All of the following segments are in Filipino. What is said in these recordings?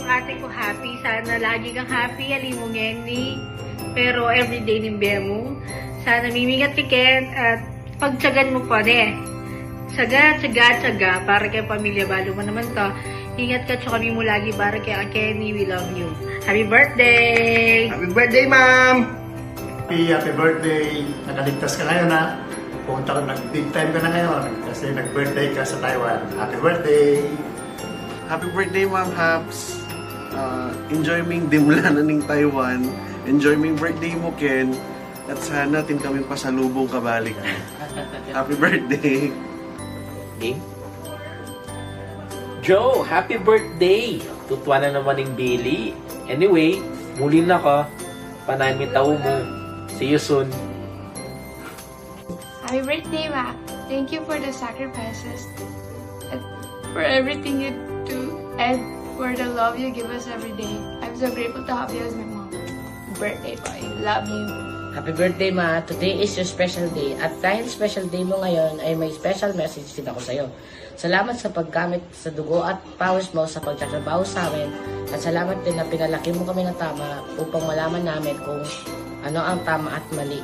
yung ate ko happy. Sana lagi kang happy, alimungin ni. Pero everyday ni Bemo. Sana mimigat ka, Ken, at pagtsagan mo pa rin. Tsaga, para kay pamilya. Balo mo naman to. Ingat ka, tsaka kami mo lagi para kay Kenny. We love you. Happy birthday! Happy birthday, ma'am! Happy birthday! Nakaligtas ka ngayon, ha? Pumunta ka, big time ka na ngayon kasi nag-birthday ka sa Taiwan. Happy birthday! Happy birthday, Ma'am Haps! Enjoy ming dimlanan ng Taiwan. Enjoy ming birthday mo, Ken. At sana tin kami pasalubong kabalik. Happy birthday! Okay? Joe, happy birthday! Tutwa na naman ng Billy. Anyway, muli na ka. Panay tao mo. See you soon. Happy birthday, Ma. Thank you for the sacrifices and for everything you do and for the love you give us every day. I'm so grateful to have you as my mom. Birthday boy. Love you. Happy birthday, Ma. Today is your special day. At dahil special day mo ngayon, ay may special message din ako sa'yo. Salamat sa paggamit sa dugo at pawis mo sa pagtatrabaho sa amin. At salamat din na pinalaki mo kami ng tama upang malaman namin kung ano ang tama at mali.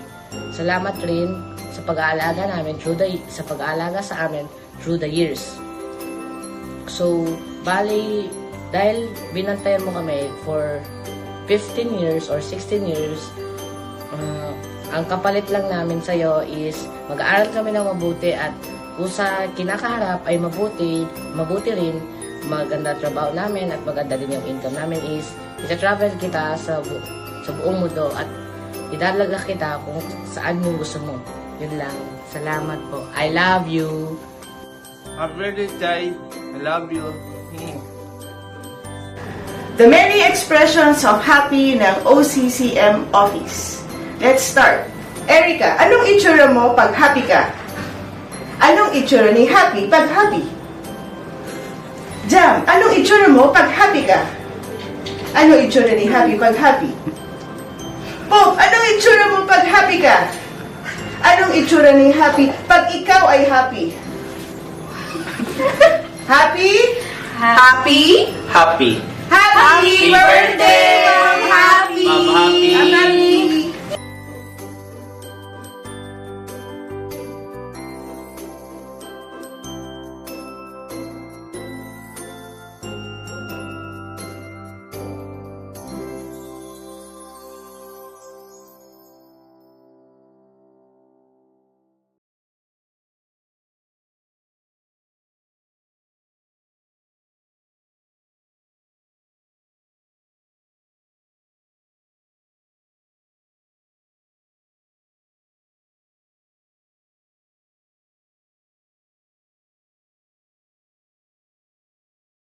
Salamat rin sa pag-aalaga namin sa pag-aalaga sa amin through the years. So, bali, dahil binantayan mo kami for 15 years or 16 years, ang kapalit lang namin sa'yo is mag-aaral kami ng mabuti at kung sa kinakaharap ay mabuti rin, maganda trabaho namin at maganda din yung income namin is ita-travel kita sa buong mundo at idadala kita kung saan yung gusto mo. Yun lang. Salamat po. I love you. Happy birthday, Jai! I love you! The many expressions of happy ng OCCM office. Let's start. Erica, anong itsura mo pag happy ka? Anong itsura ni Happy pag happy? Jam, anong itsura mo pag happy ka? Anong itsura ni Happy pag happy? Pope, anong itsura mo pag happy ka? Anong itsura ni Happy pag ikaw ay happy? Happy? Happy? Happy. Happy!